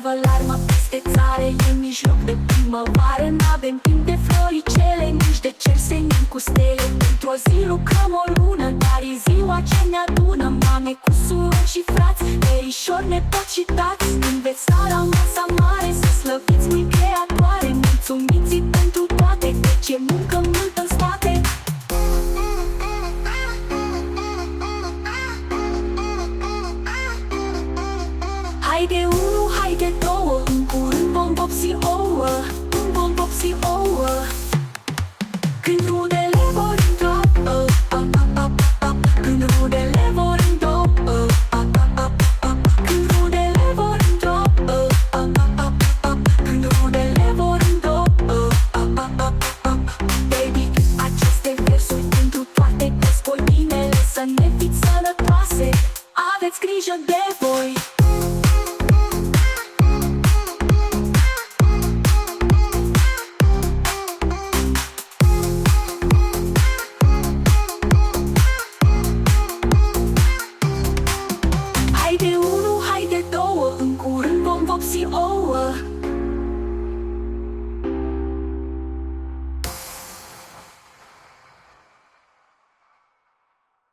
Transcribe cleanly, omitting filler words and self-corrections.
iarbă larmă peste țară, e mijloc de primăvară. N-avem timp de floricele, nici de cer senin cu stele. Într-o zi lucrăm o lună, dar e ziua ce ne adună. Mame cu surori și frați, verișori, nepoți și tați. Înveți sta la masa mare, să slăviți mâini creatoare. Mulțumiți pentru toate, deci e muncă multă în spate. Haide